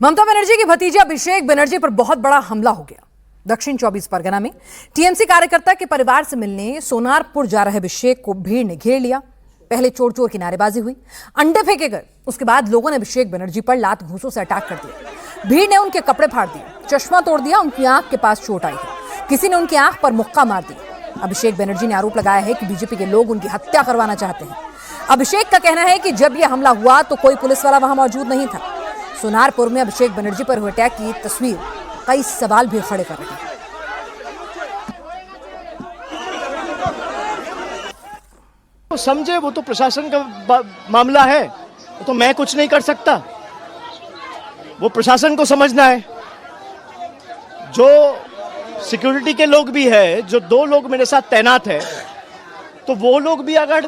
ममता बनर्जी की भतीजे अभिषेक बनर्जी पर बहुत बड़ा हमला हो गया। दक्षिण 24 परगना में टीएमसी कार्यकर्ता के परिवार से मिलने सोनारपुर जा रहे अभिषेक को भीड़ ने घेर लिया। पहले चोर चोर की नारेबाजी हुई, अंडे फेंके गए। उसके बाद लोगों ने अभिषेक बनर्जी पर लात घूंसों से अटैक कर दिया। भीड़ ने उनके कपड़े फाड़ दिए, चश्मा तोड़ दिया। उनकी आंख के पास चोट आई है, किसी ने उनकी आंख पर मुक्का मार दिया। अभिषेक बनर्जी ने आरोप लगाया है कि बीजेपी के लोग उनकी हत्या करवाना चाहते हैं। अभिषेक का कहना है कि जब यह हमला हुआ तो कोई पुलिस वाला वहां मौजूद नहीं था। सोनारपुर में अभिषेक बनर्जी पर हुए अटैक की तस्वीर कई सवाल भी खड़े कर रही है। तो समझे, वो तो प्रशासन का मामला है, तो मैं कुछ नहीं कर सकता। वो प्रशासन को समझना है। जो सिक्योरिटी के लोग भी है, जो 2 लोग मेरे साथ तैनात है, तो वो लोग भी अगर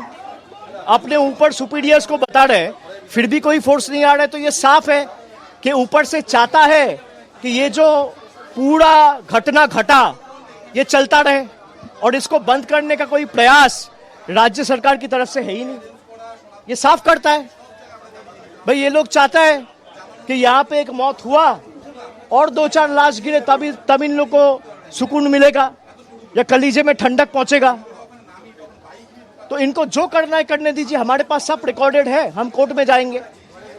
अपने ऊपर सुपीरियर्स को बता रहे फिर भी कोई फोर्स नहीं आ रहा है, तो ये साफ है कि ऊपर से चाहता है कि ये जो पूरा घटना घटा ये चलता रहे, और इसको बंद करने का कोई प्रयास राज्य सरकार की तरफ से है ही नहीं। ये साफ करता है भाई, ये लोग चाहता है कि यहाँ पे एक मौत हुआ और 2-4 लाश गिरे, तब इन लोग को सुकून मिलेगा या कलीजे में ठंडक पहुंचेगा। तो इनको जो करना है करने दीजिए, हमारे पास सब रिकॉर्डेड है, हम कोर्ट में जाएंगे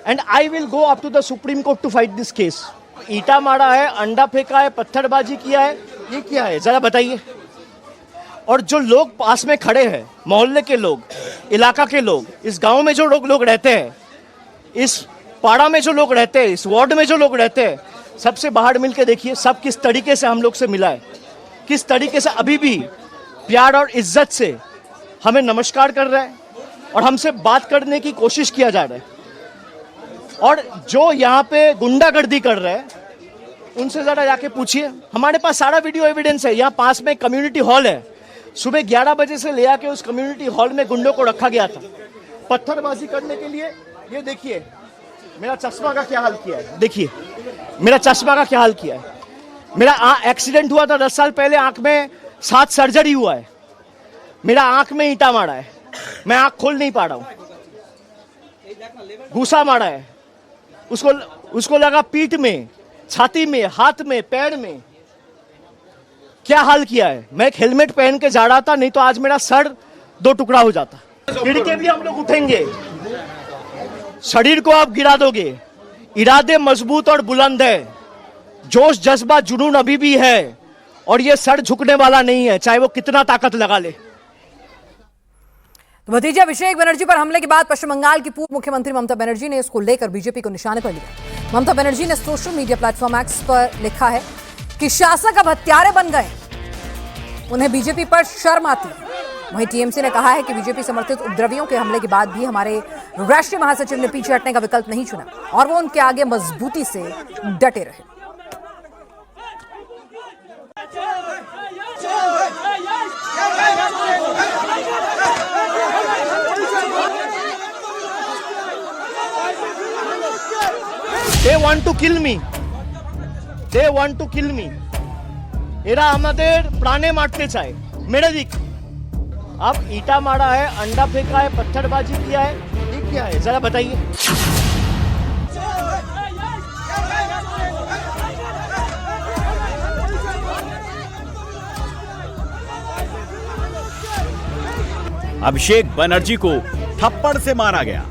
and I will go up to the supreme court to fight this case. ईटा मारा है, अंडा फेंका है, पत्थरबाजी किया है, ये क्या है जरा बताइए। और जो लोग पास में खड़े हैं, मोहल्ले के लोग, इलाका के लोग, इस गांव में जो लोग रहते हैं, इस पाड़ा में जो लोग रहते हैं, इस वार्ड में जो लोग रहते हैं, सबसे बाहर मिलकर देखिए सब किस तरीके से हम लोग से मिला है, किस तरीके से अभी भी प्यार और इज्जत से हमें नमस्कार कर रहा है और हमसे बात करने की कोशिश किया जा रहा है। और जो यहाँ पे गुंडागर्दी कर रहे हैं उनसे जरा जाके पूछिए। हमारे पास सारा वीडियो एविडेंस है। यहाँ पास में कम्युनिटी हॉल है, सुबह 11 बजे से ले आके उस कम्युनिटी हॉल में गुंडों को रखा गया था पत्थरबाजी करने के लिए। ये देखिए मेरा चश्मा का क्या हाल किया है, देखिए मेरा चश्मा का क्या हाल किया है। मेरा एक्सीडेंट हुआ था 10 साल पहले, आंख में 7 सर्जरी हुआ है, मेरा आंख में ईंटा मारा है, मैं आंख खोल नहीं पा रहा हूं, घूसा मारा है, उसको लगा पीठ में, छाती में, हाथ में, पैर में। क्या हाल किया है। मैं एक हेलमेट पहन के जा रहा था, नहीं तो आज मेरा सर 2 टुकड़ा हो जाता। गिर के भी हम लोग उठेंगे, शरीर को आप गिरा दोगे। इरादे मजबूत और बुलंद है, जोश जज्बा जुनून अभी भी है, और ये सर झुकने वाला नहीं है, चाहे वो कितना ताकत लगा ले। तो भतीजे अभिषेक बनर्जी पर हमले के बाद पश्चिम बंगाल की पूर्व मुख्यमंत्री ममता बनर्जी ने इसको लेकर बीजेपी को निशाने पर लिया। ममता बनर्जी ने सोशल मीडिया प्लेटफॉर्म एक्स पर लिखा है कि शासक अब हत्यारे बन गए, उन्हें बीजेपी पर शर्म आती है। वहीं टीएमसी ने कहा है कि बीजेपी समर्थित उपद्रवियों के हमले के बाद भी हमारे राष्ट्रीय महासचिव ने पीछे हटने का विकल्प नहीं चुना और वो उनके आगे मजबूती से डटे रहे। They want to kill me. They want to kill me. এরা আমাদের প্রাণে মারতে চায়, मेरे दिख। अब ईटा मारा है, अंडा फेंका है, पत्थरबाजी किया है, ये क्या है जरा बताइए। अभिषेक बनर्जी को थप्पड़ से मारा गया।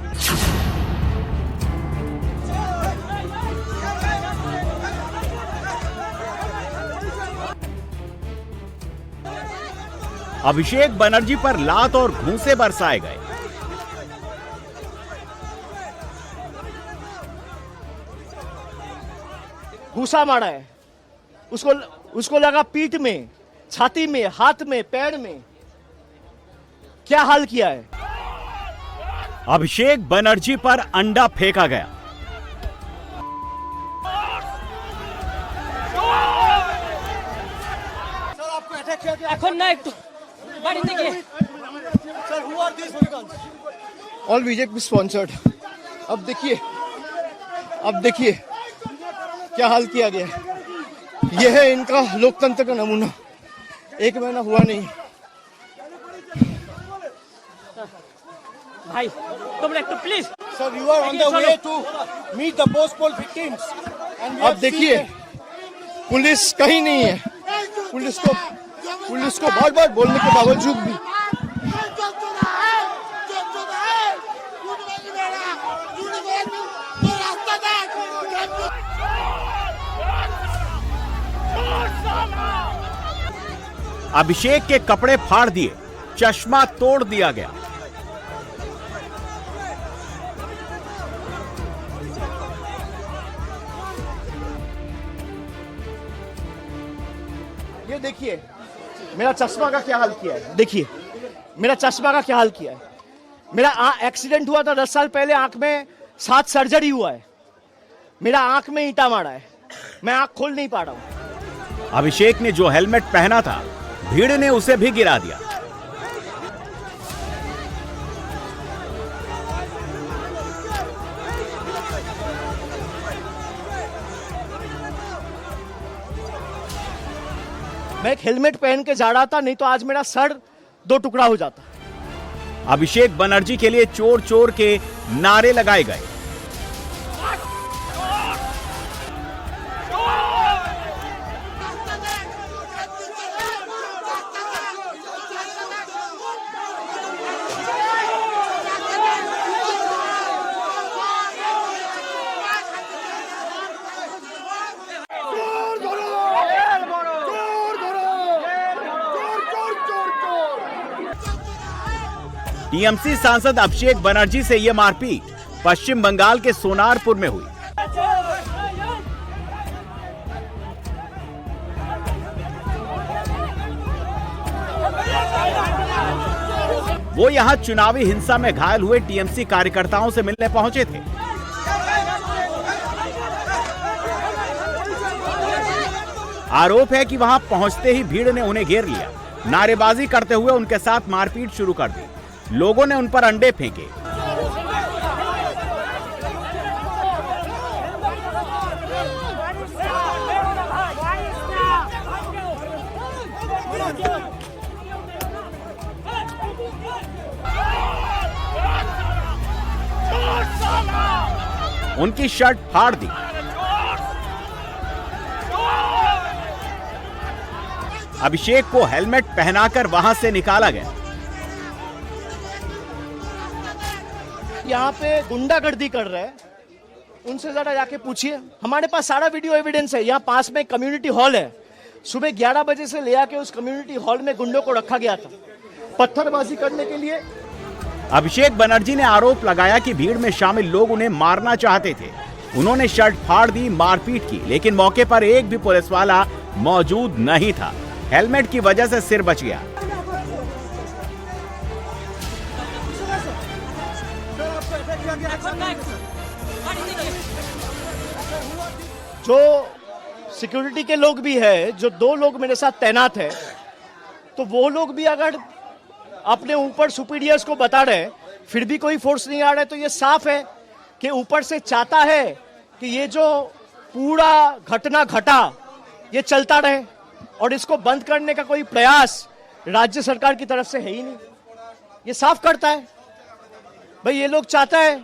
अभिषेक बनर्जी पर लात और घूंसे बरसाए गए। घूसा मारा है, उसको लगा पीठ में, छाती में, हाथ में, पैर में। क्या हाल किया है। अभिषेक बनर्जी पर अंडा फेंका गया। All BJP sponsored. अब देखिए क्या हाल किया गया है। यह है इनका लोकतंत्र का नमूना। 1 महीना हुआ नहीं। भाई तुम लोग तो please Sir, you are on the way to meet the post-poll victims अब देखिए पुलिस कहीं नहीं है, पुलिस को बार बार बोलने के बावजूद भी अभिषेक के कपड़े फाड़ दिए, चश्मा तोड़ दिया गया। ये देखिए मेरा चश्मा का क्या हाल किया है, देखिए मेरा चश्मा का क्या हाल किया है। मेरा एक्सीडेंट हुआ था 10 साल पहले, आंख में 7 सर्जरी हुआ है, मेरा आंख में ईंटा मारा है, मैं आंख खोल नहीं पा रहा हूं। अभिषेक ने जो हेलमेट पहना था, भीड़ ने उसे भी गिरा दिया। मैं एक हेलमेट पहन के जा रहा था, नहीं तो आज मेरा सर 2 टुकड़ा हो जाता। अभिषेक बनर्जी के लिए चोर चोर के नारे लगाए गए। टीएमसी सांसद अभिषेक बनर्जी से यह मारपीट पश्चिम बंगाल के सोनारपुर में हुई। वो यहां चुनावी हिंसा में घायल हुए टीएमसी कार्यकर्ताओं से मिलने पहुंचे थे। आरोप है कि वहां पहुंचते ही भीड़ ने उन्हें घेर लिया, नारेबाजी करते हुए उनके साथ मारपीट शुरू कर दी। लोगों ने उन पर अंडे फेंके। उनकी शर्ट फाड़ दी। अभिषेक को हेलमेट पहनाकर वहां से निकाला गया। यहाँ पे गुंडागर्दी कर रहे हैं, उनसे जरा जाके पूछिए। हमारे पास सारा वीडियो एविडेंस है। यहाँ पास में कम्युनिटी हॉल है, सुबह 11 बजे से ले आके उस कम्युनिटी हॉल में गुंडों को रखा गया था पत्थरबाजी करने के लिए। अभिषेक बनर्जी ने आरोप लगाया कि भीड़ में शामिल लोग उन्हें मारना चाहते थे। उन्होंने शर्ट फाड़ दी, मारपीट की, लेकिन मौके पर एक भी पुलिस वाला मौजूद नहीं था। हेलमेट की वजह से सिर बच गया। जो सिक्योरिटी के लोग भी है, जो 2 लोग मेरे साथ तैनात है, तो वो लोग भी अगर अपने ऊपर सुपीरियर्स को बता रहे फिर भी कोई फोर्स नहीं आ रहा है, तो ये साफ है कि ऊपर से चाहता है कि ये जो पूरा घटना घटा ये चलता रहे, और इसको बंद करने का कोई प्रयास राज्य सरकार की तरफ से है ही नहीं। ये साफ करता है भाई, ये लोग चाहता है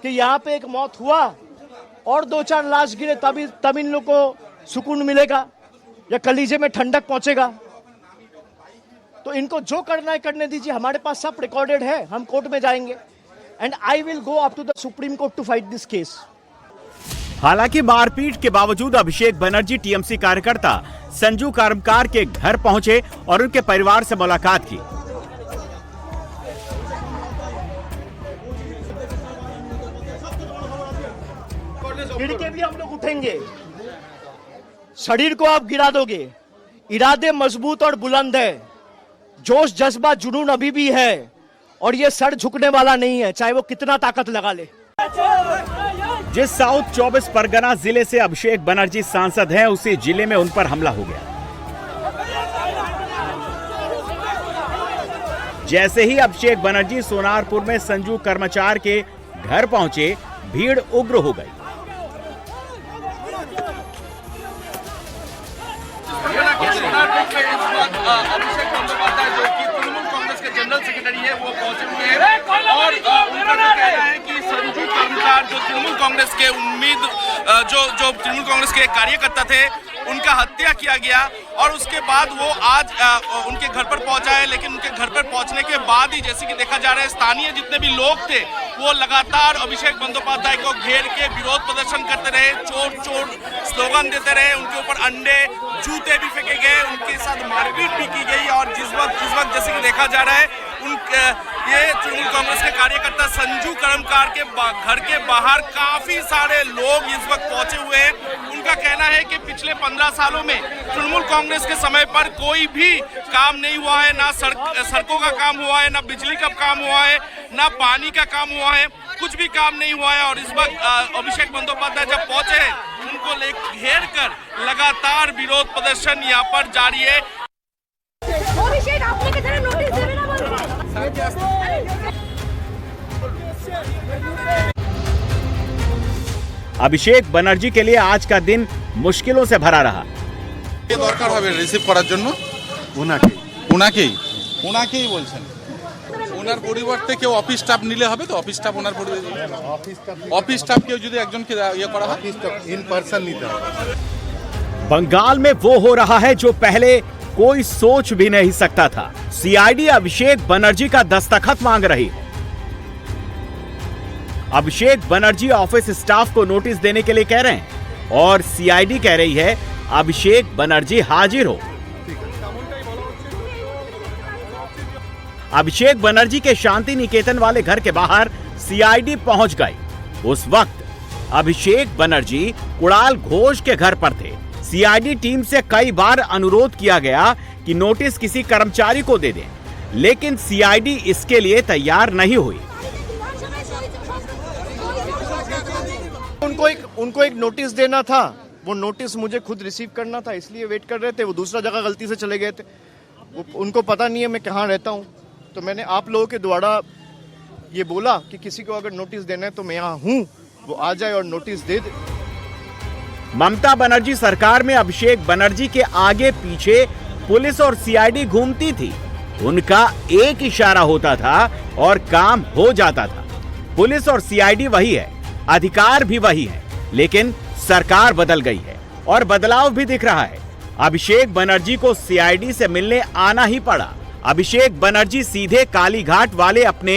कि यहाँ पे एक मौत हुआ और 2-4 लाश गिरे, तब इन लोग को सुकून मिलेगा या कलीजे में ठंडक पहुंचेगा। तो इनको जो करना है करने दीजिए, हमारे पास सब रिकॉर्डेड है, हम कोर्ट में जाएंगे and I will go up to the supreme court to fight this case. हालांकि मारपीट के बावजूद अभिषेक बनर्जी टीएमसी कार्यकर्ता संजू कर्मकार के घर पहुंचे और उनके परिवार से मुलाकात की। गिर के भी हम लोग उठेंगे, शरीर को आप गिरा दोगे। इरादे मजबूत और बुलंद है, जोश जज्बा जुनून अभी भी है, और ये सर झुकने वाला नहीं है, चाहे वो कितना ताकत लगा ले। जिस साउथ 24 परगना जिले से अभिषेक बनर्जी सांसद हैं, उसी जिले में उन पर हमला हो गया। जैसे ही अभिषेक बनर्जी सोनारपुर में संजू कर्मचार के घर पहुंचे, भीड़ उग्र हो गई। अभिषेक बंदोपाध्याय जो कि तृणमूल कांग्रेस के मंडल सेक्रेटरी है वो पहुंचे हुए हैं और उनका जो कहना है कि संजू कर्मकार जो तृणमूल कांग्रेस के जो तृणमूल कांग्रेस के कार्यकर्ता थे उनका हत्या किया गया और उसके बाद वो आज उनके घर पर पहुंचा है। लेकिन उनके घर पर पहुंचने के बाद ही जैसे कि देखा जा रहा है स्थानीय जितने भी लोग थे वो लगातार अभिषेक बंदोपाध्याय को घेर के विरोध प्रदर्शन करते रहे, चोर चोर स्लोगन देते रहे, उनके ऊपर अंडे जूते भी फेंके गए, उनके साथ मारपीट भी की गई। और जिस वक्त जैसे कि देखा जा रहा है ये तृणमूल कांग्रेस के कार्यकर्ता संजू कर्मकार के घर के बाहर काफी सारे लोग इस वक्त पहुंचे हुए हैं। उनका कहना है कि पिछले 15 सालों में तृणमूल कांग्रेस के समय पर कोई भी काम नहीं हुआ है, ना सड़कों का काम हुआ है, ना बिजली का काम हुआ है, ना पानी का काम हुआ है, कुछ भी काम नहीं हुआ है। और इस वक्त अभिषेक बंदोपाध्याय जब पहुंचे हैं उनको घेर कर लगातार विरोध प्रदर्शन यहाँ पर जारी है। अभिषेक आपने की तरह नोटिस दे देना बोल रहे अभिषेक बनर्जी के लिए आज का दिन मुश्किलों से भरा रहा। কে দরকার হবে রিসিভ করার জন্য? ওনাকেই বলছেন। ওনার পরিবর্তে কেউ অফিস স্টাফ নিলে হবে তো? অফিস স্টাফ ওনার পরিবর্তে অফিস স্টাফ কেউ যদি একজনকে ইয়ে করা হয় इन पर्सन নিতে হবে। बंगाल में वो हो रहा है जो पहले कोई सोच भी नहीं सकता था। सीआईडी अभिषेक बनर्जी का दस्तखत मांग रही है। अभिषेक बनर्जी ऑफिस स्टाफ को नोटिस देने के लिए कह रहे हैं और सीआईडी कह रही है अभिषेक बनर्जी हाजिर हो। अभिषेक बनर्जी के शांति निकेतन वाले घर के बाहर सीआईडी पहुंच गई। उस वक्त अभिषेक बनर्जी कुणाल घोष के घर पर थे। सीआईडी टीम से कई बार अनुरोध किया गया कि नोटिस किसी कर्मचारी को दे दें, लेकिन सीआईडी इसके लिए तैयार नहीं हुई। उनको एक नोटिस देना था, वो नोटिस मुझे खुद रिसीव करना था, इसलिए वेट कर रहे थे। वो दूसरा जगह गलती से चले गए थे, उनको पता नहीं है मैं कहाँ रहता हूँ। तो मैंने आप लोगों के द्वारा ये बोला कि किसी को अगर नोटिस देना है तो मैं यहाँ हूँ, वो आ जाए और नोटिस दे दे। ममता बनर्जी सरकार में अभिषेक बनर्जी के आगे पीछे पुलिस और सीआईडी घूमती थी। उनका एक इशारा होता था और काम हो जाता था। पुलिस और सीआईडी वही है, अधिकार भी वही है, लेकिन सरकार बदल गई है और बदलाव भी दिख रहा है। अभिषेक बनर्जी को सीआईडी से मिलने आना ही पड़ा। अभिषेक बनर्जी सीधे कालीघाट वाले अपने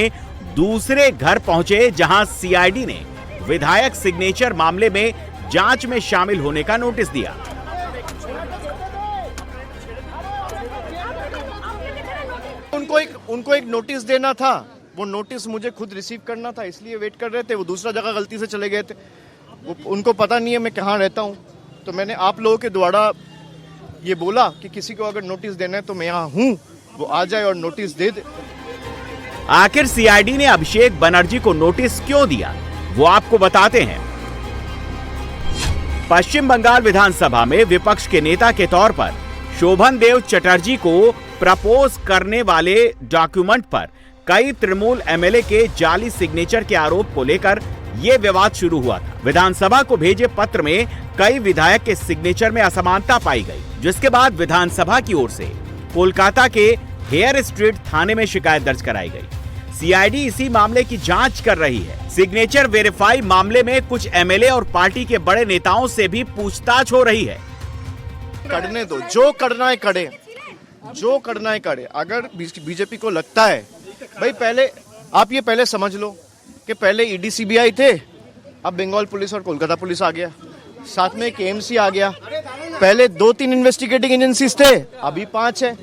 दूसरे घर पहुंचे, जहां सीआईडी ने विधायक सिग्नेचर मामले में जांच में शामिल होने का नोटिस दिया। उनको एक नोटिस देना था, वो नोटिस मुझे खुद रिसीव करना था, इसलिए वेट कर रहे थे। वो दूसरा जगह गलती से चले गए थे, उनको पता नहीं है मैं कहाँ रहता हूँ। तो मैंने आप लोगों के द्वारा ये बोला कि किसी को अगर नोटिस देना है तो मैं यहाँ हूँ, वो आ जाए और नोटिस दे दे। आखिर सीआईडी ने अभिषेक बनर्जी को नोटिस क्यों दिया, वो आपको बताते हैं। पश्चिम बंगाल विधानसभा में विपक्ष के नेता के तौर पर शोभन देव चटर्जी को प्रपोज करने वाले डॉक्यूमेंट पर कई तृणमूल एमएलए के जाली सिग्नेचर के आरोप को लेकर यह विवाद शुरू हुआ था। विधानसभा को भेजे पत्र में कई विधायक के सिग्नेचर में असमानता पाई गई, जिसके बाद विधानसभा की ओर से कोलकाता के हेयर स्ट्रीट थाने में शिकायत दर्ज कराई गई। सीआईडी इसी मामले की जांच कर रही है। सिग्नेचर वेरीफाई मामले में कुछ एमएलए और पार्टी के बड़े नेताओं से भी पूछताछ हो रही है। करने दो, जो करना है करे, जो करना है करे। अगर बीजेपी को लगता है भाई, पहले आप ये पहले समझ लो कि पहले ईडी सीबीआई थे, अब बंगाल पुलिस और कोलकाता पुलिस आ गया, साथ में एक एएमसी आ गया। पहले 2-3 इन्वेस्टिगेटिंग एजेंसीज थे, अभी 5 है।